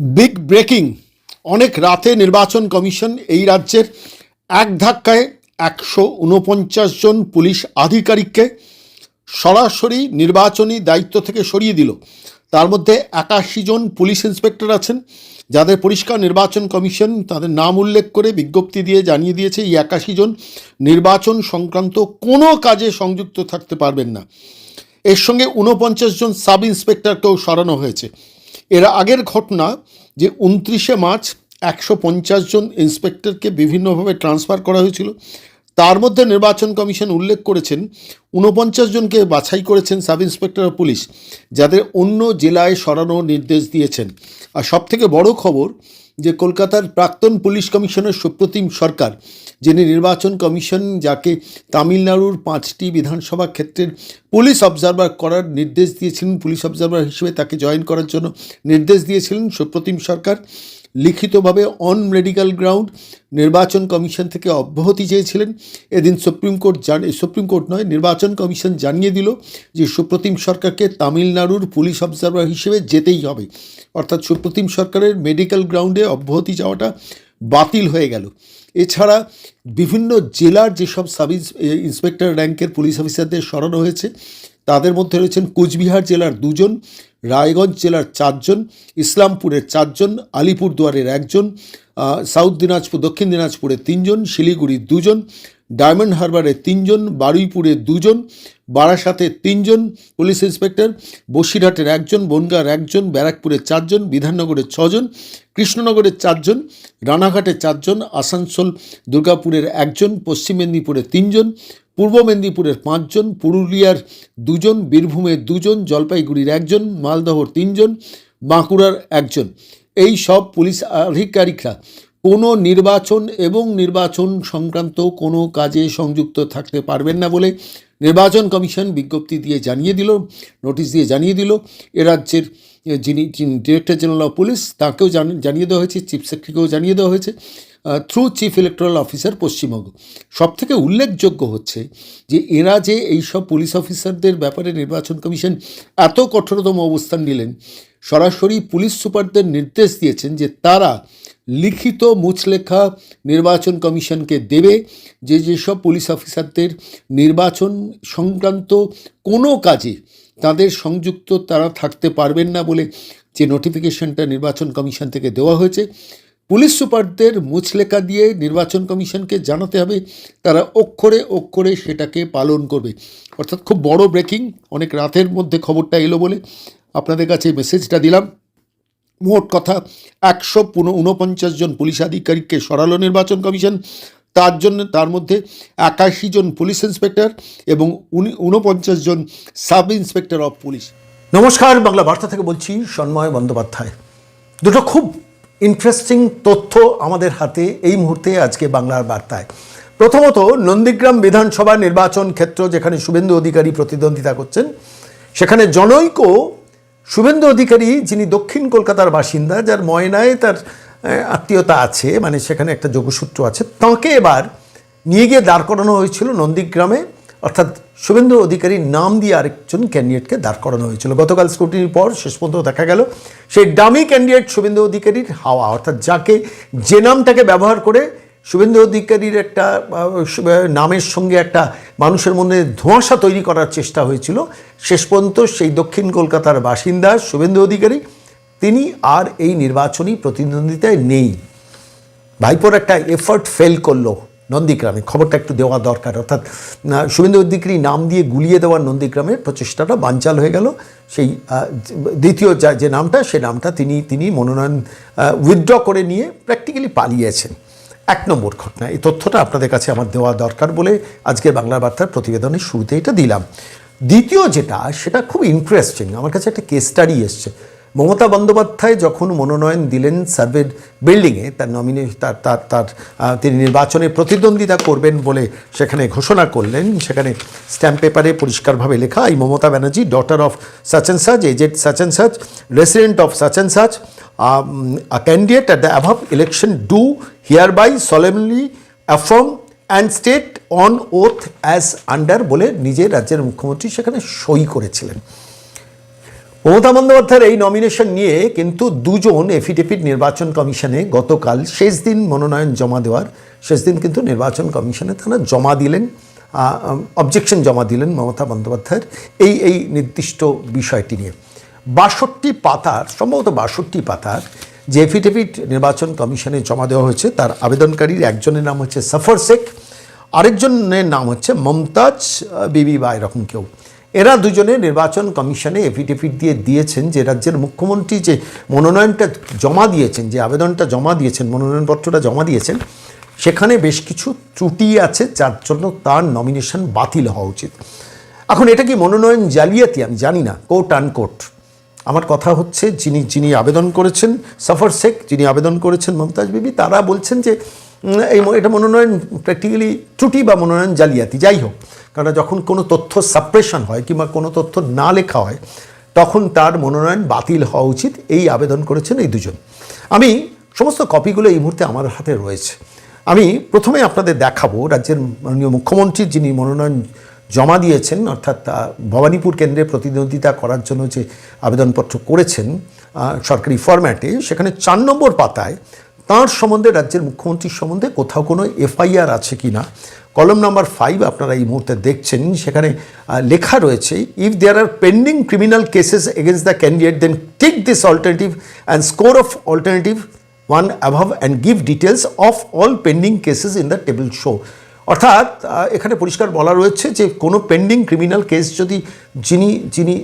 Big breaking. অনেক রাতে নির্বাচন কমিশন এই রাজ্যের এক ধাক্কায় 149 জন পুলিশ আধিকারিককে সরাসরি নির্বাচনী দায়িত্ব থেকে সরিয়ে দিল। তার মধ্যে 81 জন পুলিশ ইন্সপেক্টর আছেন, যাদের পরিষ্কার নির্বাচন কমিশন তাদের নাম উল্লেখ করে বিজ্ঞপ্তি দিয়ে জানিয়ে দিয়েছে এই 81 জন নির্বাচন সংক্রান্ত কোনো কাজে সংযুক্ত থাকতে পারবেন না। এর সঙ্গে 49 জন সাব ইন্সপেক্টরকেও সরানো হয়েছে। এর আগের ঘটনা যে 29শে মার্চ 150 জন ইন্সপেক্টরকে বিভিন্নভাবে ট্রান্সফার করা হয়েছিল, তার মধ্যে নির্বাচন কমিশন উল্লেখ করেছেন 49 জনকে বাছাই করেছেন সাব ইন্সপেক্টর অফ পুলিশ, যাদের অন্য জেলায় সরানোর নির্দেশ দিয়েছেন। আর সবথেকে বড় খবর যে কলকাতার প্রাক্তন পুলিশ কমিশনার সুপ্রতিম সরকার, যিনি নির্বাচন কমিশন যাকে তামিলনাড়ুর 5টি বিধানসভা ক্ষেত্রের পুলিশ অবজারভার করার নির্দেশ দিয়েছিলেন, পুলিশ অবজারভার হিসেবে তাকে জয়েন করার জন্য নির্দেশ দিয়েছিলেন সুপ্রতিম সরকার, লিখিতভাবে অন মেডিকেল গ্রাউন্ড নির্বাচন কমিশন থেকে অব্যাহতি চেয়েছিলেন। এদিন সুপ্রিম কোর্ট নয়, নির্বাচন কমিশন জানিয়ে দিল যে সুপ্রতিম সরকারকে তামিলনাড়ুর পুলিশ অবজারভার হিসেবে যেতেই হবে। অর্থাৎ সুপ্রতিম সরকারের মেডিকেল গ্রাউন্ডে অব্যাহতি যাওয়াটা বাতিল হয়ে গেল। এছাড়া বিভিন্ন জেলার যেসব সাব ইন্সপেক্টর র্যাঙ্কের পুলিশ অফিসারদের সরানো হয়েছে, তাদের মধ্যে রয়েছেন কোচবিহার জেলার 2 জন, রায়গঞ্জ জেলার 4 জন, ইসলামপুরের 4 জন, আলিপুরদুয়ারের 1 জন, দক্ষিণ দিনাজপুরে 3 জন, শিলিগুড়ি 2 জন, ডায়মন্ড হারবারে 3 জন, বারুইপুরে 2 জন, বারাসাতে 3 জন পুলিশ ইন্সপেক্টর, বসিরহাটের 1 জন, বনগাঁর 1 জন, ব্যারাকপুরে 4 জন, বিধাননগরের 6 জন, কৃষ্ণনগরের 4 জন, রানাঘাটে 4 জন, আসানসোল দুর্গাপুরের 1 জন, পশ্চিম মেদিনীপুরে 3 জন, পূর্ব মেদিনীপুরের 5 জন, পুরুলিয়ার 2 জন, বীরভূমের 2 জন, জলপাইগুড়ির 1 জন, মালদহর 3 জন, বাঁকুড়ার 1 জন। এই সব পুলিশ আধিকারিকরা কোনো নির্বাচন এবং নির্বাচন সংক্রান্ত কোনো কাজে সংযুক্ত থাকতে পারবেন না বলে নির্বাচন কমিশন বিজ্ঞপ্তি দিয়ে জানিয়ে দিল, নোটিশ দিয়ে জানিয়ে দিল। এ রাজ্যের যিনি ডিরেক্টর জেনারেল অফ পুলিশ, তাকেও জানিয়ে দেওয়া হয়েছে, চিফ সেক্রেটারিকেও জানিয়ে দেওয়া হয়েছে, through chief electoral officer Paschimbanga. সবথেকে উল্লেখযোগ্য হচ্ছে যে এরা যে এইসব পুলিশ অফিসারদের ব্যাপারে নির্বাচন কমিশন এত কঠোরতম অবস্থান নিলেন, সরাসরি পুলিশ সুপারদের নির্দেশ দিয়েছেন যে তারা লিখিত মুচলেখা নির্বাচন কমিশনকে দেবে যে যেসব পুলিশ অফিসারদের নির্বাচন সংক্রান্ত কোনো কাজে তাদের সংযুক্ত তারা থাকতে পারবেন না বলে যে নোটিফিকেশনটা নির্বাচন কমিশন থেকে দেওয়া হয়েছে, পুলিশ সুপারদের মুচলেখা দিয়ে নির্বাচন কমিশনকে জানাতে হবে, তারা অক্ষরে অক্ষরে সেটাকে পালন করবে। অর্থাৎ খুব বড় ব্রেকিং, অনেক রাতের মধ্যে খবরটা এলো বলে আপনাদের কাছে মেসেজটা দিলাম। মোট কথা 149 জন পুলিশ আধিকারিককে সরালো নির্বাচন কমিশন। তার মধ্যে 81 জন পুলিশ ইন্সপেক্টর এবং 49 জন সাব ইন্সপেক্টর অফ পুলিশ। নমস্কার, বাংলা বার্তা থেকে বলছি সন্ময় বন্দ্যোপাধ্যায়। দুটো খুব ইন্টারেস্টিং তথ্য আমাদের হাতে এই মুহূর্তে আজকে বাংলার বার্তায়। প্রথমত, নন্দীগ্রাম বিধানসভা নির্বাচন ক্ষেত্র যেখানে শুভেন্দু অধিকারী প্রতিদ্বন্দ্বিতা করছেন, সেখানে জনৈক শুভেন্দু অধিকারী, যিনি দক্ষিণ কলকাতার বাসিন্দা, যার ময়নায় তার আত্মীয়তা আছে, মানে সেখানে একটা যোগসূত্র আছে, তাঁকে এবার নিয়ে গিয়ে দাঁড় করানো হয়েছিল নন্দীগ্রামে। অর্থাৎ শুভেন্দু অধিকারীর নাম দিয়ে আরেকজন ক্যান্ডিডেটকে দাঁড় করানো হয়েছিল। গতকাল স্ক্রুটিনির পর শেষ পর্যন্ত দেখা গেল সেই ডামি ক্যান্ডিডেট শুভেন্দু অধিকারীর হাওয়া, অর্থাৎ যে নামটাকে ব্যবহার করে শুভেন্দু অধিকারীর একটা নামের সঙ্গে একটা মানুষের মধ্যে ধোঁয়াশা তৈরি করার চেষ্টা হয়েছিল, শেষ পর্যন্ত সেই দক্ষিণ কলকাতার বাসিন্দা শুভেন্দু অধিকারী তিনি আর এই নির্বাচনী প্রতিদ্বন্দ্বিতায় নেই। ভাইপোর একটা এফার্ট ফেল করলো নন্দীগ্রামে, খবরটা একটু দেওয়া দরকার। অর্থাৎ শুভেন্দু অধিকারী নাম দিয়ে গুলিয়ে দেওয়ার নন্দীগ্রামের প্রচেষ্টাটা বানচাল হয়ে গেল। সেই দ্বিতীয় যে নামটা, সে নামটা তিনি মনোনয়ন উইথড্র করে নিয়ে প্র্যাকটিক্যালি পালিয়েছেন। 1 নম্বর ঘটনা, এই তথ্যটা আপনাদের কাছে আমার দেওয়া দরকার বলে আজকের বাংলা বার্তার প্রতিবেদনের শুরুতে এটা দিলাম। দ্বিতীয় যেটা, সেটা খুব ইন্টারেস্টিং, আমার কাছে একটা কেস স্টাডি এসছে। মমতা বন্দ্যোপাধ্যায় যখন মনোনয়ন দিলেন সার্ভের বিল্ডিংয়ে, তিনি নির্বাচনে প্রতিদ্বন্দ্বিতা করবেন বলে সেখানে ঘোষণা করলেন, সেখানে স্ট্যাম্প পেপারে পরিষ্কারভাবে লেখা, এই Mamata Banerjee, daughter of such and such, aged such and such, resident of such and such, a candidate at the above election do hereby solemnly affirm and state on oath as under বলে নিজে রাজ্যের মুখ্যমন্ত্রী সেখানে সই করেছিলেন। মমতা বন্দ্যোপাধ্যায়ের এই নমিনেশন নিয়ে কিন্তু দুজন এফিডেভিট নির্বাচন কমিশনে গতকাল শেষ দিন মনোনয়ন জমা দেওয়ার শেষ দিন কিন্তু নির্বাচন কমিশনে তারা জমা দিলেন, অবজেকশন জমা দিলেন মমতা বন্দ্যোপাধ্যায়ের এই নির্দিষ্ট বিষয়টি নিয়ে। 62 পাতার, সম্ভবত 62 পাতার যে এফিডেভিট নির্বাচন কমিশনে জমা দেওয়া হয়েছে, তার আবেদনকারীর একজনের নাম হচ্ছে সফর শেখ, আরেকজনের নাম হচ্ছে মমতাজ বিবি বা এরকম কেউ। এরা দুজনে নির্বাচন কমিশনে এফিডেভিট দিয়েছেন যে রাজ্যের মুখ্যমন্ত্রী যে মনোনয়নটা জমা দিয়েছেন, যে আবেদনটা জমা দিয়েছেন, মনোনয়নপত্রটা জমা দিয়েছেন, সেখানে বেশ কিছু ত্রুটি আছে যার জন্য তার নমিনেশন বাতিল হওয়া উচিত। এখন এটা কি মনোনয়ন জালিয়াতি আমি জানি না, কোট আনকোট। আমার কথা হচ্ছে যিনি আবেদন করেছেন সফর শেখ, যিনি আবেদন করেছেন মমতাজ বিবি, তারা বলছেন যে এটা মনোনয়ন প্র্যাকটিক্যালি ত্রুটি বা মনোনয়ন জালিয়াতি। যাই হোক, কারণ যখন কোনো তথ্য সাপ্রেশন হয় কিংবা কোনো তথ্য না লেখা হয় তখন তার মনোনয়ন বাতিল হওয়া উচিত। এই আবেদন করেছেন এই দুজন। আমি সমস্ত কপিগুলো এই মুহূর্তে আমার হাতে রয়েছে। আমি প্রথমে আপনাদের দেখাবো রাজ্যের মাননীয় মুখ্যমন্ত্রী যিনি মনোনয়ন জমা দিয়েছেন, অর্থাৎ ভবানীপুর কেন্দ্রে প্রতিদ্বন্দ্বিতা করার জন্য যে আবেদনপত্র করেছেন সরকারি ফরম্যাটে, সেখানে 4 নম্বর পাতায় তাঁর সম্বন্ধে, রাজ্যের মুখ্যমন্ত্রীর সম্বন্ধে কোথাও কোনো এফআইআর আছে কি না, কলম নাম্বার 5 আপনারা এই মুহূর্তে দেখছেন, সেখানে লেখা রয়েছে, if there are pending criminal cases against the candidate then tick this alternative and score off alternative 1 above and give details of all pending cases in the table show। অর্থাৎ এখানে পরিষ্কার বলা রয়েছে যে কোনো পেন্ডিং ক্রিমিনাল কেস যদি যিনি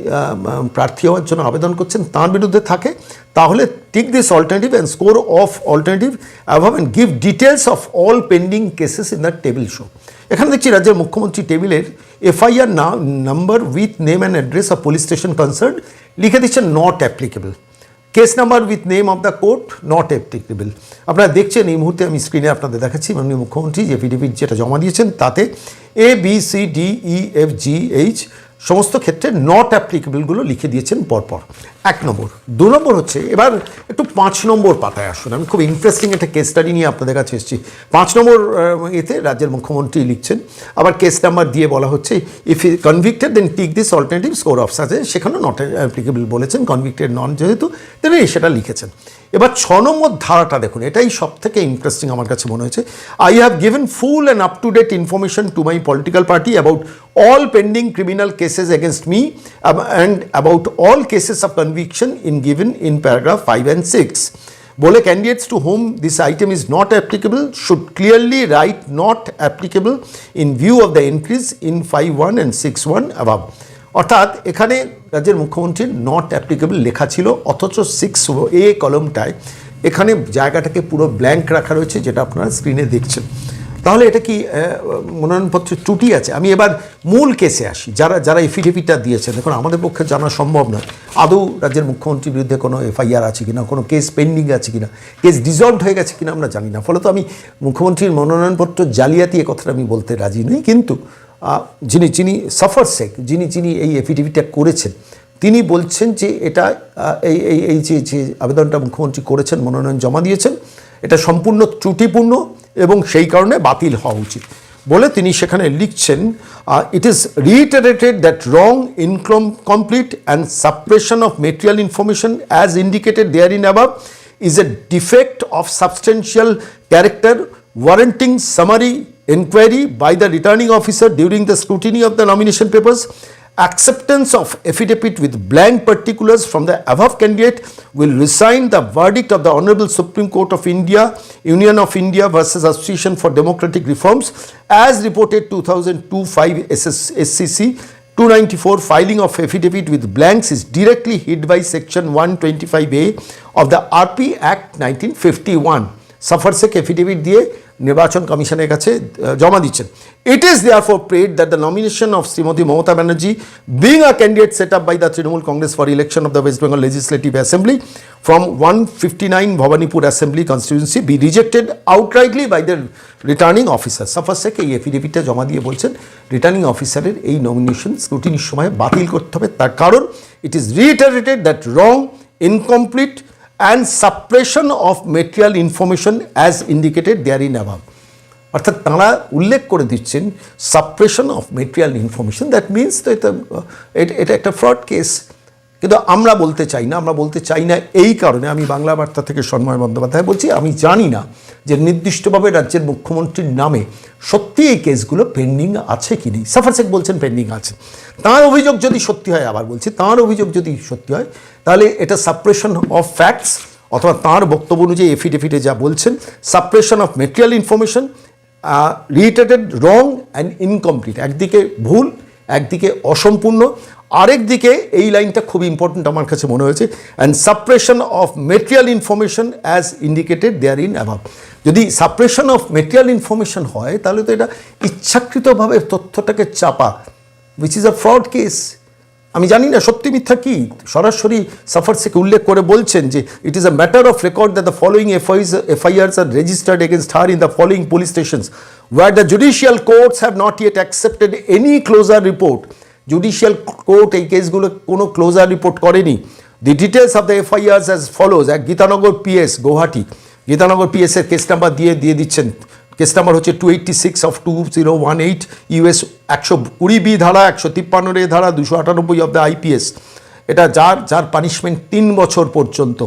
প্রার্থী হওয়ার জন্য আবেদন করছেন তার বিরুদ্ধে থাকে, তাহলে tick this alternative and score off alternative অ্যাভাব and give details of all pending cases in the table show. এখানে দেখছি রাজ্যের মুখ্যমন্ত্রী টেবিলের FIR number with name and address of police station concern লিখে দিচ্ছেন not applicable. Case number with name of the court not applicable. আপনারা দেখছেন এই মুহূর্তে, আমি স্ক্রিনে আপনাদের দেখাচ্ছি মাননীয় মুখ্যমন্ত্রী যে এফিডেভিট যেটা জমা দিয়েছেন তাতে ABCDEFGH সমস্ত ক্ষেত্রে নট অ্যাপ্লিকেবলগুলো লিখে দিয়েছেন পরপর। 1 নম্বর। 2 নম্বর হচ্ছে, এবার একটু 5 নম্বর পাতায় আসুন। আমি খুব ইন্টারেস্টিং একটা কেস স্টাডি নিয়ে আপনাদের কাছে এসেছি। 5 নম্বর এতে রাজ্যের মুখ্যমন্ত্রী লিখছেন, আবার কেস নাম্বার দিয়ে বলা হচ্ছে if I convicted then tick this alternative score off সাজে, সেখানেও নট অ্যাপ্লিকেবল বলেছেন, কনভিক্টেড নন যেহেতু, তিনি সেটা লিখেছেন। এবার 6 নম্বর ধারাটা দেখুন, এটাই সব থেকে ইন্টারেস্টিং আমার কাছে মনে হয়েছে। I have given full and up to date information to my political party about all pending criminal cases against me and about all cases of conviction given in paragraph 5 and 6. Bole candidates to whom this item is not applicable should clearly write not applicable in view of the entries in 5.1 and 6.1 above. অর্থাৎ এখানে রাজ্যের মুখ্যমন্ত্রীর not applicable লেখা ছিল, অথচ 6A কলমটায় এখানে জায়গাটাকে পুরো ব্ল্যাঙ্ক রাখা রয়েছে, যেটা আপনারা স্ক্রিনে দেখছেন। তাহলে এটা কি মনোনয়নপত্রের ত্রুটি আছে? আমি এবার মূল কেসে আসি। যারা এফিডেভিটটা দিয়েছেন, দেখুন আমাদের পক্ষে জানা সম্ভব নয় আদৌ রাজ্যের মুখ্যমন্ত্রীর বিরুদ্ধে কোনো এফআইআর আছে কিনা, কোনো কেস পেন্ডিং আছে কিনা, কেস ডিজলভড হয়ে গেছে কিনা আমরা জানি না। ফলত আমি মুখ্যমন্ত্রীর মনোনয়নপত্র জালিয়াতি এ কথাটা আমি বলতে রাজি নই। কিন্তু যিনি সফর শেখ, যিনি এই এফিডেভিটটা করেছেন, তিনি বলছেন যে এটা এই যে আবেদনটা মুখ্যমন্ত্রী করেছেন, মনোনয়ন জমা দিয়েছেন, এটা সম্পূর্ণ ত্রুটিপূর্ণ এবং সেই কারণে বাতিল হওয়া উচিত বলে তিনি সেখানে লিখছেন, it is reiterated that wrong, incomplete and suppression of material information as indicated there in above is a defect of substantial character warranting summary inquiry by the returning officer during the scrutiny of the nomination papers. Acceptance of affidavit with blank particulars from the above candidate will resign the verdict of the Honorable Supreme Court of India, Union of India versus Association for Democratic Reforms as reported 2002-5 SCC 294. Filing of affidavit with blanks is directly hit by section 125A of the RP Act 1951. সফর Sheikh affidavit দিয়ে নির্বাচন কমিশনের কাছে জমা দিচ্ছেন। It is therefore prayed that the nomination of Srimati Mamata Banerjee, being a candidate set up by the Trinamool Congress for election of the West Bengal Legislative Assembly from 159 Bhawanipur Assembly constituency, be rejected outrightly by the returning officer. সফর শেখ এই এফিডেভিটটা জমা দিয়ে বলছেন returning অফিসারের এই nomination স্ক্রুটিনির সময় বাতিল করতে হবে। তার কারণ, it is reiterated that wrong, incomplete and suppression of material information as indicated therein above. অর্থাৎ তাঁরা উল্লেখ করে দিচ্ছেন suppression of material information. That means তো এটা একটা ফ্রড কেস, কিন্তু আমরা বলতে চাই না এই কারণে আমি বাংলা বার্তা থেকে সন্ময় বন্দ্যোপাধ্যায় বলছি, আমি জানি না যে নির্দিষ্টভাবে রাজ্যের মুখ্যমন্ত্রীর নামে সত্যি এই কেসগুলো পেন্ডিং আছে কি নেই। সাফার শেখ বলছেন পেন্ডিং আছে। তাঁর অভিযোগ যদি সত্যি হয়, আবার বলছি তাঁর অভিযোগ যদি সত্যি হয়, তাহলে এটা সাপ্রেশন অফ ফ্যাক্টস, অথবা তাঁর বক্তব্য অনুযায়ী এফিডেভিটে যা বলছেন, suppression of material information, reiterated wrong and incomplete, একদিকে ভুল, একদিকে অসম্পূর্ণ, আরেকদিকে এই লাইনটা খুব ইম্পর্টেন্ট আমার কাছে মনে হয়েছে, and suppression of material information as indicated there in above. যদি সাপ্রেশন অফ মেটেরিয়াল ইনফরমেশন হয়, তাহলে তো এটা ইচ্ছাকৃতভাবে তথ্যটাকে চাপা, which is a fraud case. আমি জানি না সত্যি মিথ্যা কি, সরাসরি সাফার শেখ উল্লেখ করে বলছেন যে it is a matter of record that the following FIRs are registered against her in the following police stations where the judicial courts have not yet accepted any closure report. Judicial court এই কেসগুলো কোনো closure report করেনি। The details of the FIRs as follows. এক Geetanagar PS Guwahati, Geetanagar PS এর case number দিয়ে দিচ্ছেন। Case number হচ্ছে 286/2018 US 120B ধারা, 153A ধারা, 298 অফ দ্য IPS। এটা যার পানিশমেন্ট 3 বছর পর্যন্ত,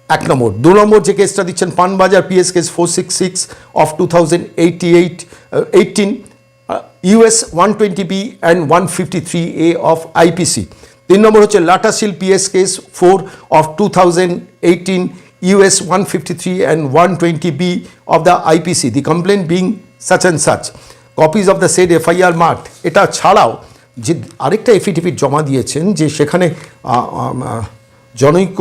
1 নম্বর। 2 নম্বর যে কেসটা দিচ্ছেন Panbazar PS case 466/2018 US 120B and 153A of IPC। 3 নম্বর হচ্ছে লাটাশিল PS case 4/2018 US 153 and 120B of the IPC, the complaint being such and such. Copies of the said FIR marked. এটা ছাড়াও যে আরেকটা এফিডেভিট জমা দিয়েছেন, যে সেখানে জনৈক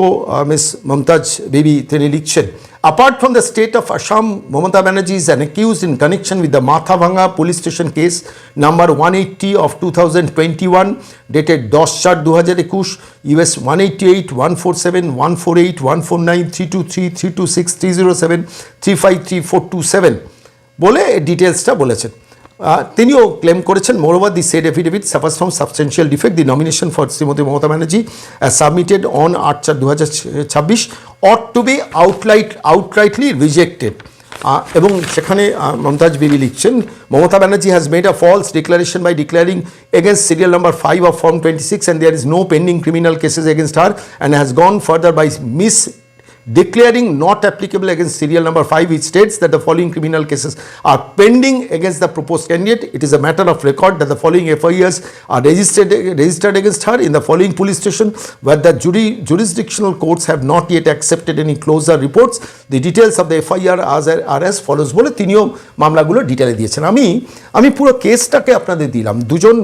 মিস মমতাজ বিবি তিনি লিখছেন, apart from the state of Assam, Mamata Banerjee is an accused in connection with the Mathavanga police station case number 180 of 2021 dated 10/4/2021 US 188, 147, 148, 149, 323, 326, 307, 353, 427 বলে ডিটেলসটা বলেছেন। তিনিও ক্লেম করেছেন, moreover the said affidavit suffers from substantial defect. The nomination for Shrimati Mamata Banerjee submitted on 8/4/2026 ought to be outrightly rejected. এবং সেখানে মমতাজ বিবি লিখছেন, Mamata Banerjee has made a false declaration by declaring against serial number 5 of Form 26 and there is no pending criminal cases against her, and has gone further by declaring not applicable against serial number 5, which states that the following criminal cases are pending against the proposed candidate. It is a matter of record that the following FIRs are registered against her in the following police station where the jurisdictional courts have not yet accepted any closer reports. The details of the FIR are as follows বলে তিনিও মামলাগুলো ডিটেলে দিয়েছেন। আমি পুরো কেসটাকে আপনাদের দিলাম। দুজন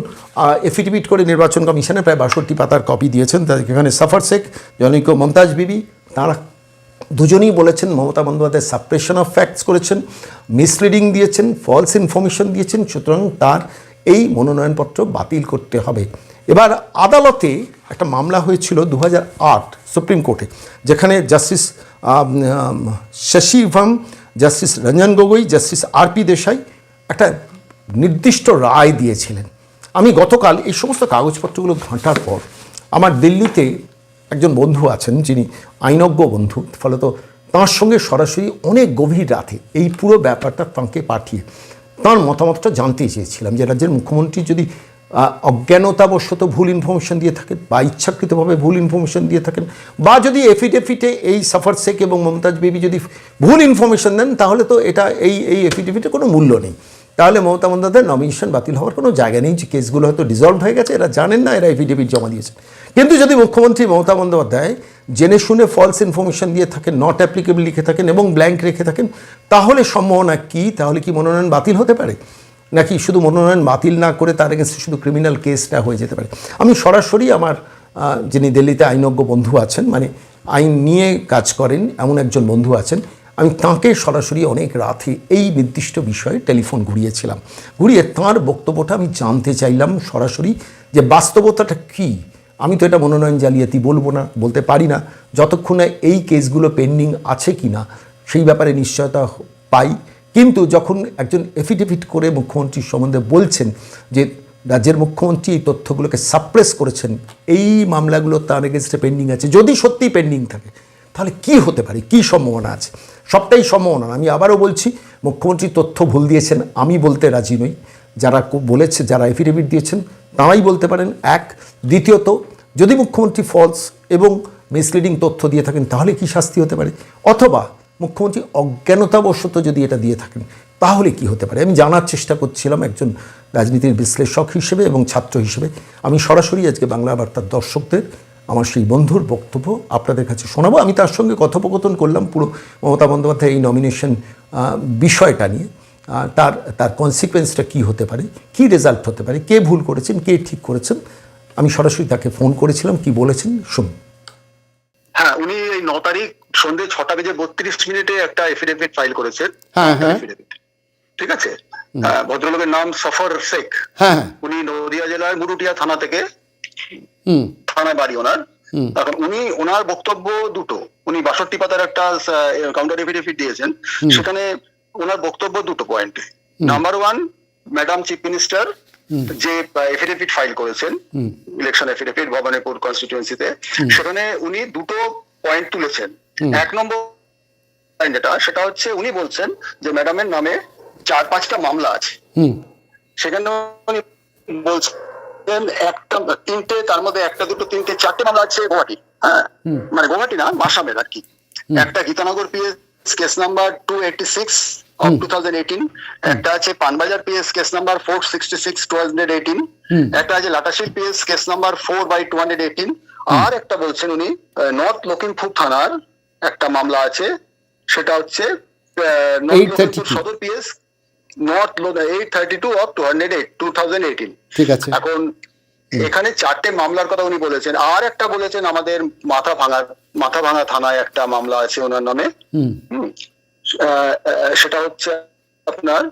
এফিডেভিট করে নির্বাচন কমিশনে প্রায় 62 পাতার কপি দিয়েছেন। এখানে সাফার শেখ, জনৈক মমতাজ বিবি, তারা দুজনেই বলেছেন Mamata Bandyopadhyay suppression of facts করেছেন, মিসলিডিং দিয়েছেন, ফলস ইনফরমেশন দিয়েছেন, সুতরাং তার এই মনোনয়নপত্র বাতিল করতে হবে। এবার আদালতে একটা মামলা হয়েছিল 2008 সুপ্রিম কোর্টে, যেখানে justice Sathasivam, justice Ranjan Gogoi, justice RP Desai একটা নির্দিষ্ট রায় দিয়েছিলেন। আমি গতকাল এই সমস্ত কাগজপত্রগুলো ঘাঁটার পর আমার দিল্লিতে একজন বন্ধু আছেন, যিনি আইনজ্ঞ বন্ধু, ফলত তাঁর সঙ্গে সরাসরি অনেক গভীর রাতে এই পুরো ব্যাপারটা তাঁকে পাঠিয়ে তাঁর মতামতটা জানতে চেয়েছিলাম, যে রাজ্যের মুখ্যমন্ত্রী যদি অজ্ঞানতাবশত ভুল ইনফরমেশন দিয়ে থাকেন, বা ইচ্ছাকৃতভাবে ভুল ইনফরমেশন দিয়ে থাকেন, বা যদি এফিডেভিটে এই সাফার শেখ এবং মমতাজ বিবি যদি ভুল ইনফরমেশন দেন, তাহলে তো এটা এই এফিডেভিটে কোনো মূল্য নেই। তাহলে মমতা বন্দ্যোপাধ্যায়ের নমিনেশন বাতিল হওয়ার কোনো জায়গা নেই, যে কেসগুলো হয়তো ডিজলভ হয়ে গেছে, এরা জানেন না, এরা এফিডেভিট জমা দিয়েছে। কিন্তু যদি মুখ্যমন্ত্রী মমতা বন্দ্যোপাধ্যায় জেনে শুনে ফলস ইনফরমেশন দিয়ে থাকেন, নট অ্যাপ্লিকেবল লিখে থাকেন এবং ব্ল্যাঙ্ক রেখে থাকেন, তাহলে সম্ভাবনা কি? তাহলে কি মনোনয়ন বাতিল হতে পারে? নাকি শুধু মনোনয়ন বাতিল না করে তার এগেন্সে শুধু ক্রিমিনাল কেসটা হয়ে যেতে পারে? আমি সরাসরি আমার যিনি দিল্লিতে আইনজ্ঞ বন্ধু আছেন, মানে আইন নিয়ে কাজ করেন এমন একজন বন্ধু আছেন, আমি তাঁকে সরাসরি অনেক রাতে এই নির্দিষ্ট বিষয়ে টেলিফোন ঘুরিয়ে তাঁর বক্তব্যটা আমি জানতে চাইলাম সরাসরি, যে বাস্তবতাটা কী। আমি তো এটা মনোনয়ন জালিয়াতি বলবো না, বলতে পারি না যতক্ষণে এই কেসগুলো পেন্ডিং আছে কি না সেই ব্যাপারে নিশ্চয়তা পাই। কিন্তু যখন একজন এফিডেভিট করে মুখ্যমন্ত্রীর সম্বন্ধে বলছেন যে রাজ্যের মুখ্যমন্ত্রী এই তথ্যগুলোকে সাপ্রেস করেছেন, এই মামলাগুলো তার এগেনস্টে পেন্ডিং আছে, যদি সত্যিই পেন্ডিং থাকে তাহলে কি হতে পারে, কি সম্ভাবনা আছে? সবটাই সম্ভাবনা। আমি আবারও বলছি, মুখ্যমন্ত্রী তথ্য ভুল দিয়েছেন, আমি বলতে রাজি নই। যারা বলেছে, যারা এফিডেভিট দিয়েছেন তারাই বলতে পারেন। এক, দ্বিতীয়ত যদি মুখ্যমন্ত্রী ফলস এবং মিসলিডিং তথ্য দিয়ে থাকেন তাহলে কি শাস্তি হতে পারে, অথবা মুখ্যমন্ত্রী অজ্ঞানতাবশত যদি এটা দিয়ে থাকেন তাহলে কি হতে পারে, আমি জানার চেষ্টা করছিলাম একজন রাজনীতির বিশ্লেষক হিসেবে এবং ছাত্র হিসেবে। আমি সরাসরি আজকে বাংলা বার্তার দর্শকদের আমার সেই বন্ধুর বক্তব্য আপনাদের কাছে শোনাবো। আমি তার সঙ্গে কথোপকথন করলাম পুরো মমতা বন্দ্যোপাধ্যায় এই নমিনেশন বিষয়টা নিয়ে, তার কনসিকুয়েন্সটা কী হতে পারে, কী রেজাল্ট হতে পারে, কে ভুল করেছেন, কে ঠিক করেছেন। আমি সরাসরি তাকে ফোন করেছিলাম, কি বলেছেন শুনুন। হ্যাঁ, উনি এই 9 তারিখ সন্ধ্যে 6:32 একটা এফিডেভিট ফাইল করেছেন। হ্যাঁ হ্যাঁ affidavit। ঠিক আছে, ভদ্রলোকের নাম সফর শেখ। হ্যাঁ উনি নদিয়া জেলার মুরুটিয়া থানা থেকে, হুম থানায় বাড়ি ওনার। এখন উনি ওনার বক্তব্য দুটো, উনি 62 পাতার একটা কাউন্টার এফিডেভিট দিয়েছেন। সেখানে ওনার বক্তব্য দুটো পয়েন্টে। নাম্বার 1, ম্যাডাম চিফ মিনিস্টার যে এফিডেভিট ফাইল করেছেন, ইলেকশন এফিডেভিট ভবানীপুর কনস্টিটিউয়েন্সিতে, সেখানে উনি দুটো পয়েন্ট তুলেছেন। 1 নম্বর পয়েন্ট সেটা হচ্ছে উনি বলছেন যে ম্যাডামের নামে 4-5টা মামলা আছে। হুম সেখানে উনি বলছেন একটা তিনটে, তার মধ্যে একটা দুটো তিনটে 4টে মামলা আছে গুয়াহাটি, হ্যাঁ মানে গুয়াহাটি না, আসামের আর কি। একটা Gitanagar PS case number 286 of 2018, একটা আছে পানবাজার পিএস কেস নাম্বার 466 2018, একটা আছে লাটাশিল পিএস কেস নাম্বার 4/218, আর একটা বলছেন উনি নর্থ লখিমপুর থানার একটা মামলা আছে, সেটা হচ্ছে নর্থ লখিমপুর সদর পিএস নর্থ 832 of 2018। ঠিক আছে। এখন এখানে 4টে মামলার কথা উনি বলেছেন। আর একটা বলেছেন আমাদের মাথাভাঙা থানায় একটা মামলা আছে ওনার নামে। সেটা হচ্ছে আপনার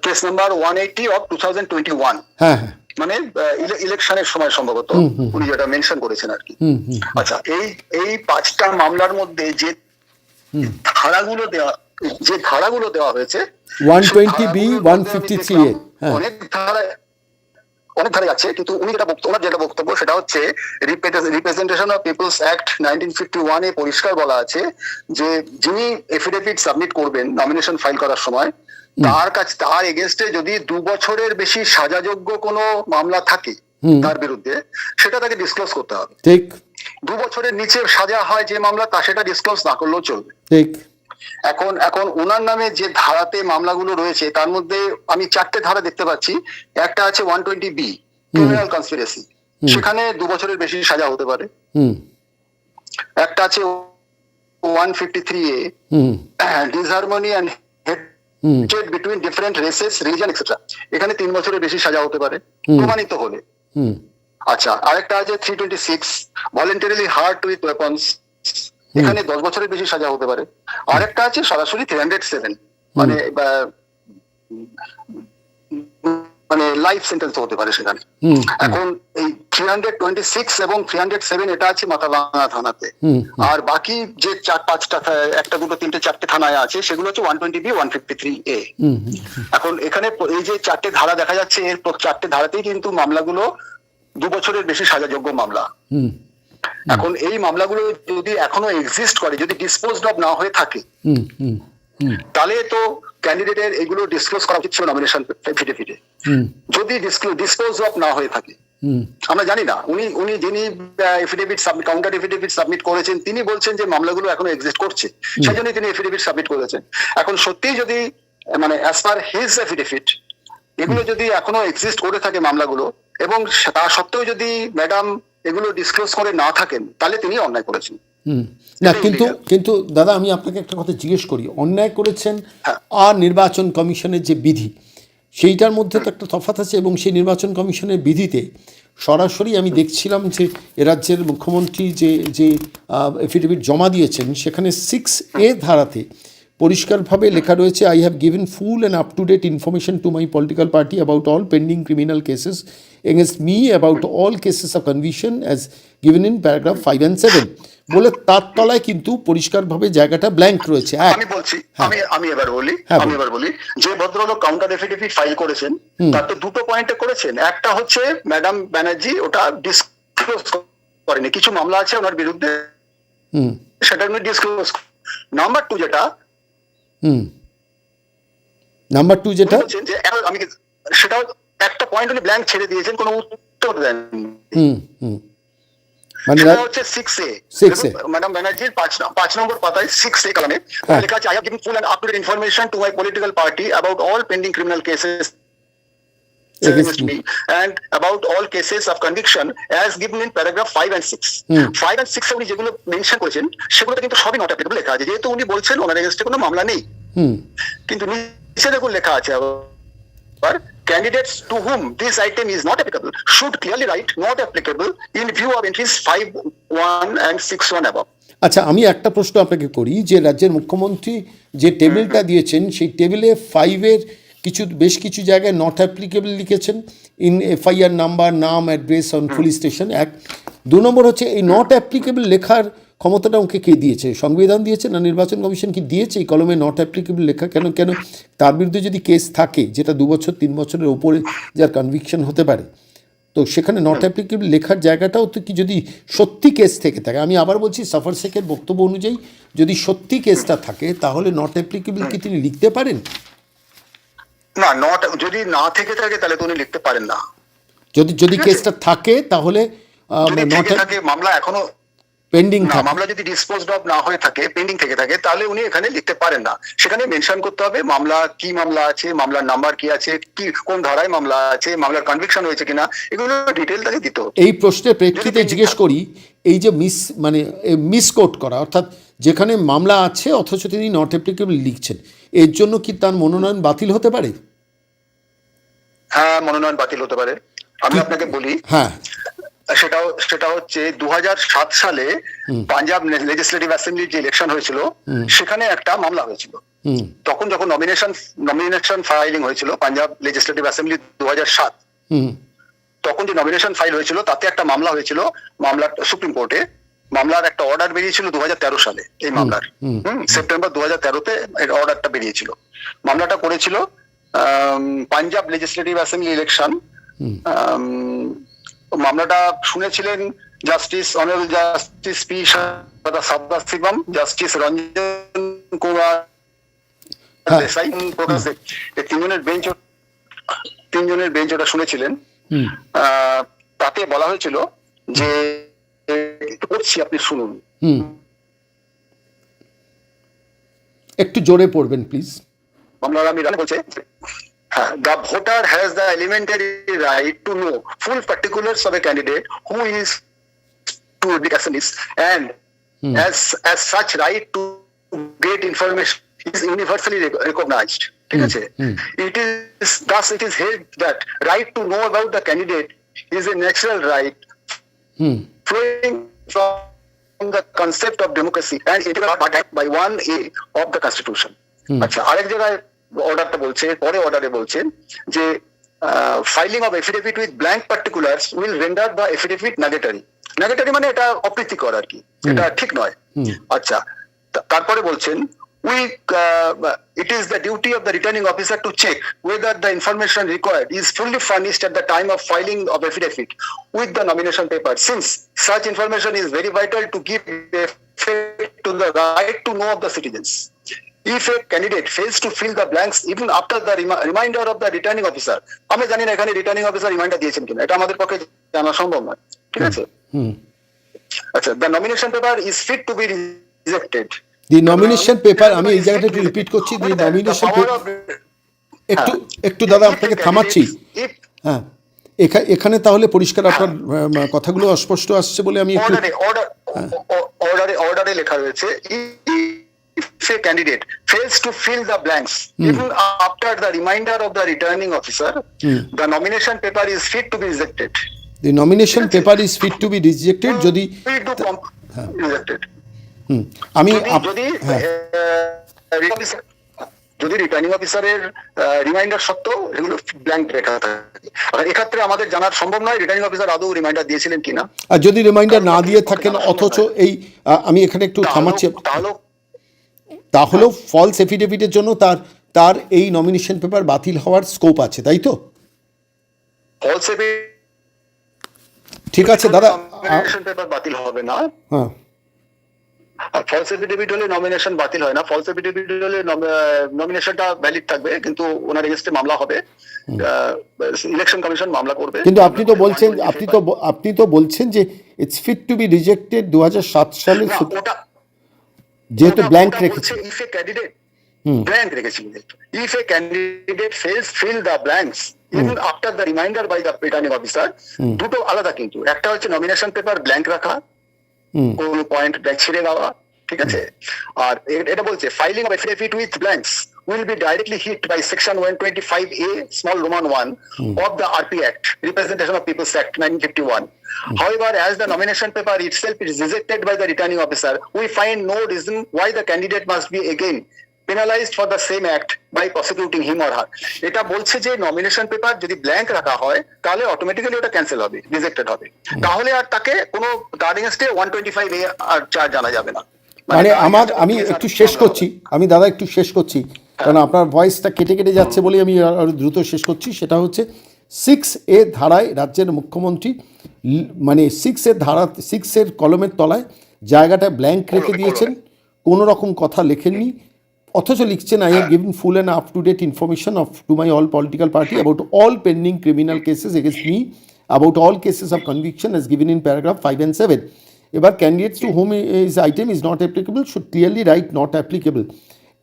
কেস নাম্বার 180 of 2021, হ্যাঁ মানে ইলেকশনের সময় সম্ভবত উনি যেটা মেনশন করেছেন আর কি। আচ্ছা, এই 5টা মামলার মধ্যে যে ধারাগুলো দেওয়া হয়েছে 120B 153A, অনেক ধারায় আছে, কিন্তু উনি ওনার যেটা বক্তব্য সেটা হচ্ছে রিপ্রেজেন্টেশন অফ পিপলস অ্যাক্ট 1951 এ পরিষ্কার বলা আছে যে যিনি এফিডেভিট সাবমিট করবেন নমিনেশন ফাইল করার সময়, তার এগেনস্টে যদি 2 বছরের বেশি সাজাযোগ্য কোনো মামলা থাকে তার বিরুদ্ধে, সেটা তাকে ডিসক্লোজ করতে হবে। ঠিক। 2 বছরের নিচে সাজা হয় যে মামলা, তা সেটা ডিসক্লোজ না করলেও চলবে। ঠিক। এখন ওনার নামে যে ধারাতে মামলাগুলো রয়েছে তার মধ্যে আমি 4টে ধারা দেখতে পাচ্ছি। একটা আছে 120B ক্রিমিনাল কনস্পিরেসি, সেখানে 2 বছরের বেশি সাজা হতে পারে। একটা আছে 153A disharmony and hatred between different races, religion etcetera, এখানে 3 বছরের বেশি সাজা হতে পারে প্রমাণিত হলে। আচ্ছা, আরেকটা আছে 326 ভলেন্টারিলি হার্ট উইথ ওয়েপন্স, এখানে 10 বছরের বেশি সাজা হতে পারে। আরেকটা আছে সরাসরি 307, মানে লাইফ সেন্টেন্স হতে পারে সেখানে। এখন এই 326 এবং 307 এটা আছে মাথাভাঙা থানাতে, আর বাকি যে 4-5টা একটা দুটো তিনটে 4টে থানায় আছে সেগুলো হচ্ছে 120B 153A। এখন এখানে এই যে 4টে ধারা দেখা যাচ্ছে, এর 4টে ধারাতেই কিন্তু মামলাগুলো 2 বছরের বেশি সাজাযোগ্য মামলা। এখন এই মামলাগুলো যদি এখনো এক্সিস্ট করে, যদি ডিসপোজড অফ না হয়ে থাকে, তাহলে তো ক্যান্ডিডেটের এগুলো ডিসক্লোজ করা উচিত ছিল নমিনেশন এফিডেভিটে। যদি ডিসপোজ অফ না হয়ে থাকে, আমরা জানি না, উনি যিনি এফিডেভিট কাউন্টার এফিডেভিট সাবমিট করেছেন তিনি বলছেন যে মামলাগুলো এখনো এক্সিস্ট করছে, সেই জন্যই তিনি এফিডেভিট সাবমিট করেছেন। এখন সত্যিই যদি মানে অ্যাজ পার হিজ এফিডেভিট এগুলো যদি এখনো এক্সিস্ট করে থাকে মামলাগুলো, এবং তা সত্ত্বেও যদি ম্যাডাম এগুলো ডিসক্লোজ করে না থাকেন, তাহলে তিনি অন্যায় করেছেন। না, কিন্তু দাদা আমি আপনাকে একটা কথা জিজ্ঞেস করি, অন্যায় করেছেন আর নির্বাচন কমিশনের যে বিধি সেইটার মধ্যে তো একটা তফাৎ আছে, এবং সেই নির্বাচন কমিশনের বিধিতে সরাসরি আমি দেখছিলাম যে এ রাজ্যের মুখ্যমন্ত্রী যে এফিডেভিট জমা দিয়েছেন সেখানে 6A ধারাতে পরিষ্কারভাবে লেখা রয়েছে, I have given full and up to date information to my political party about all pending criminal cases against me about all cases of conviction as given in paragraph 5 and 7 বলে তার তলায় কিন্তু পরিষ্কারভাবে জায়গাটা ব্ল্যাঙ্ক রয়েছে। আমি এবার বলি যে ভদ্রলোক কাউন্টার এফিডেভিট ফাইল করেছেন তার তো দুটো পয়েন্টে করেছেন। একটা হচ্ছে ম্যাডাম ব্যানার্জি ওটা ডিসক্লোজ করেনি, কিছু মামলা আছে ওনার বিরুদ্ধে, সেটা উনি ডিসক্লোজ। নাম্বার 2 যেটা আমি সেটা একটা পয়েন্ট উনি ব্ল্যাঙ্ক ছেড়ে দিয়েছেন, কোনো উত্তর দেন। মানে সেটা হচ্ছে 6A 6A ম্যাডাম ব্যানার্জির 5 নম্বর পাতায় 6A কলামে লেখা আছে, I have given full and up-to-date information to my political party about all pending criminal cases against me and about all cases of conviction as given in paragraph 5 and 6. 5 and 6 উনি যেগুলো mention করেছেন সেগুলোতে কিন্তু সবই not applicable লেখা আছে, যেহেতু উনি বলছেন ওনার এগেইনস্টে কোনো মামলা নেই। কিন্তু নিচে দেখুন লেখা আছে আবার, candidates to whom this item is not applicable should clearly write not applicable in view of entries 5(1) and 6(1) above. আচ্ছা, আমি একটা প্রশ্ন আপনাকে করি, যে রাজ্যের মুখ্যমন্ত্রী যে টেবিলটা দিয়েছেন সেই টেবিলে 5-এর বেশ কিছু জায়গায় নট অ্যাপ্লিকেবল লিখেছেন, ইন এফআইআর নাম্বার, নাম, অ্যাড্রেস অন পুলিশ স্টেশন। 2 নম্বর হচ্ছে এই নট অ্যাপ্লিকেবল লেখার ক্ষমতাটা ওকে কে দিয়েছে? সংবিধান দিয়েছে না নির্বাচন কমিশন কি দিয়েছে এই কলমে নট অ্যাপ্লিকেবল লেখা? কেন তার বিরুদ্ধে যদি কেস থাকে, যেটা 2 বছর 3 বছরের ওপরে যার কনভিকশন হতে পারে, তো সেখানে নট অ্যাপ্লিকেবল লেখার জায়গাটাও তো কি, যদি সত্যি কেস থেকে থাকে, আমি আবার বলছি সাফার শেখের বক্তব্য অনুযায়ী যদি সত্যি কেসটা থাকে তাহলে নট অ্যাপ্লিকেবল কি তিনি লিখতে পারেন? না, নট যদি না থেকে থাকে তাহলে তো উনি লিখতে পারেন না। যদি কেসটা থাকে তাহলে নট থাকে, মামলা এখনো পেন্ডিং না, থাকে, মামলা যদি ডিসপোজড অফ না হয়ে থাকে, পেন্ডিং থেকে থাকে, তাহলে উনি এখানে লিখতে পারেন না। সেখানে মেনশন করতে হবে মামলা কি, মামলা আছে, মামলার নাম্বার কি আছে, কি কোন ধারায় মামলা আছে, মামলার কনভিকশন হয়েছে কিনা, এগুলো ডিটেইল তাকে দিতে হবে। এই প্রশ্নের প্রেক্ষিতে জিজ্ঞেস করি, এই যে মিসকোট করা, অর্থাৎ যেখানে মামলা আছে অথচ তিনি নট অ্যাপ্লিকেবল লিখছেন, এর জন্য কি তার মনোনয়ন বাতিল হতে পারে? হ্যাঁ, মনোনয়ন বাতিল হতে পারে। আমি আপনাকে বলি, হ্যাঁ, সেটা হচ্ছে 2007 সালে পাঞ্জাব লেজিসলেটিভ অ্যাসেম্বলির যে ইলেকশন হয়েছিল সেখানে একটা মামলা হয়েছিল। তখন যখন নমিনেশন ফাইলিং হয়েছিল পাঞ্জাব লেজিসলেটিভ অ্যাসেম্বলি 2007, তখন যে নমিনেশন ফাইল হয়েছিল তাতে একটা মামলা হয়েছিল, মামলা সুপ্রিম কোর্টে, মামলার একটা অর্ডার বেরিয়েছিল 2013 সালে। এই মামলার সেপ্টেম্বর 2013-তে অর্ডারটা বেরিয়েছিল। মামলাটা করেছিল পাঞ্জাব লেজিসলেটিভ অ্যাসেম্বলি ইলেকশন। মামলাটা শুনেছিলেন honourable justice P Sathasivam, justice Ranjan Kumar Desai প্রকাশে, এই তিনজনের বেঞ্চ ওটা শুনেছিলেন। তাতে বলা হয়েছিল যে, পড়ছি আপনি শুনুন, একটু জোরে পড়বেন প্লিজ। মামলার আমি বলছে, the voter has the elementary right to know full particulars of a candidate who is to be assamese, and as such right to get information is universally recognized. ঠিক আছে? It is held that right to know about the candidate is a natural right flowing from the concept of democracy and it is backed by 1A of the Constitution. আচ্ছা, আরেক জায়গায় অর্ডারটা বলছে, পরে অর্ডারে বলছেন যে filing of affidavit with blank particulars will render the affidavit nugatory. Nugatory মানে এটা অপ্রীতিকর আর কি, এটা ঠিক নয়। আচ্ছা, তারপরে বলছেন, it is the duty of the returning officer to check whether the information required is fully furnished at the time of filing of affidavit with the nomination paper, since such information is very vital to give effect to the right to know of the citizens. If a candidate fails to fill the blanks even after the reminder of the returning officer, আমি জানি না এখানে returning officer reminder দিয়েছেন কিনা, এটা আমাদের পক্ষে জানা সম্ভব নয়। ঠিক আছে? আচ্ছা, the nomination paper is fit to be rejected. The nomination paper, আমি এই জায়গাটা একটু রিপিট করছি, দি নমিনেশন পেপার, একটু দাদা আপনাকে থামাচ্ছি। হ্যাঁ, এখানে তাহলে পরিষ্কার আপনার কথাগুলো অস্পষ্ট আসছে বলে আমি একটু অর্ডারে লেখা রয়েছে, if a candidate fails to fill the blanks even after the reminder of the returning officer, the nomination paper is fit to be rejected. The nomination paper is fit to be rejected যদি rejected. আমি যদি returning অফিসারের reminder সত্ত্বেও এগুলো blank রেখা থাকে, আর এক্ষেত্রে আমাদের জানার সম্ভব নয় রিটার্নিং অফিসার আদৌ রিমাইন্ডার দিয়েছিলেন কিনা। আর যদি রিমাইন্ডার না দিয়ে থাকেন অথচ এই, আমি এখানে একটু থামাচ্ছি, তাহলেও ফলস এফিডেভিটের জন্য তার এই নমিনেশন পেপার বাতিল হওয়ার স্কোপ আছে, তাই তো? ফলস ঠিক আছে দাদা, নমিনেশন পেপার বাতিল হবে না। হ্যাঁ, ফলস এফিডেভিট হলে নমিনেশন বাতিল হয় না, ফলস এফিডেভিট হলে নমিনেশনটা ভ্যালিড থাকবে, কিন্তু ওনার এগেইনস্টে মামলা হবে, ইলেকশন কমিশন মামলা করবে। কিন্তু আপনি তো বলছেন যে it's fit to be rejected 2007 সালে, না, ওটা যেহেতু ওটা- ব্ল্যাঙ্ক ওটা রেখেছে। বলছে if a candidate blank রেখেছিল, if a candidate fails fill the blanks even after the reminder by the returning officer, দুটো আলাদা কিন্তু, একটা হচ্ছে নমিনেশন পেপার ব্ল্যাঙ্ক রাখা, কোন পয়েন্ট ছেড়ে দেওয়া, ঠিক আছে, আর এটা বলছে filing of affidavit with blanks will be directly hit by section 125A small roman 1 of the RP Act, Representation of People's Act 1951. However, as the nomination paper itself is rejected by the returning officer, we find no reason why the candidate must be again penalized for the same act by prosecuting him or her. এটা বলছে যে nomination paper যদি blank রাখা হয় তাহলে automatically ওটা cancel হবে, rejected হবে, তাহলে আর তাকে কোনো গার্ডেন্সে 125A আর চার্জ জানা যাবে না। মানে আমি একটু শেষ করছি, একটু শেষ করছি, কারণ আপনার ভয়েসটা কেটে কেটে যাচ্ছে বলে আমি আরো দ্রুত শেষ করছি। সেটা হচ্ছে 6A ধারায় রাজ্যের মুখ্যমন্ত্রী মানে 6 কলমের তলায় জায়গাটা ব্ল্যাঙ্ক রেখে দিয়েছেন, কোনো রকম কথা লেখেননি, অথচ লিখছেন I have given full and up to date information to my all political party about all pending criminal cases against me, about all cases of conviction as given in paragraph 5 and 7. এবার candidates to whom is item is not applicable should clearly write not applicable.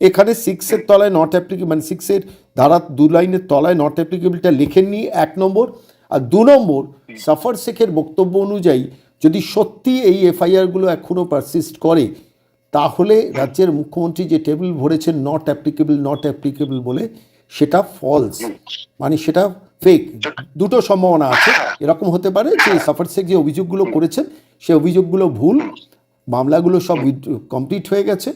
এখানে 6 তলায় not applicable, মানে 6 ধারা 2 লাইনের তলায় not অ্যাপ্লিকেবলটা লেখেননি, 1 number. R 2 number, suffer শেখের বক্তব্য অনুযায়ী যদি সত্যি এই এফআইআরগুলো এখনও পারসিস্ট করে তাহলে রাজ্যের মুখ্যমন্ত্রী যে টেবিল ভরেছেন নট অ্যাপ্লিকেবল বলে, সেটা ফলস, মানে সেটা ফেক। দুটো সম্ভাবনা আছে, এরকম হতে পারে যে সাফার শেখ যে অভিযোগগুলো করেছেন সে অভিযোগগুলো ভুল, মামলাগুলো সব কমপ্লিট হয়ে গেছে।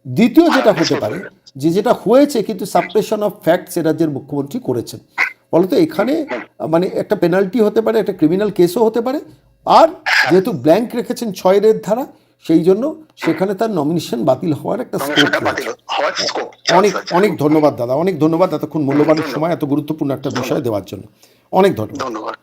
দ্বিতীয় যেটা হতে পারে যে যেটা হয়েছে কিন্তু সাপ্রেশন অফ ফ্যাক্টস রাজ্যের মুখ্যমন্ত্রী করেছেন, বলতো এখানে মানে একটা পেনাল্টি হতে পারে, একটা ক্রিমিনাল কেসও হতে পারে। আর যেহেতু ব্ল্যাঙ্ক রেখেছেন 6 ধারা, সেই জন্য সেখানে তার নমিনেশন বাতিল হওয়ার একটা স্কোপ রয়েছে। অনেক ধন্যবাদ দাদা, অনেক ধন্যবাদ এতক্ষণ মূল্যবান সময় এত গুরুত্বপূর্ণ একটা বিষয় দেওয়ার জন্য, অনেক ধন্যবাদ।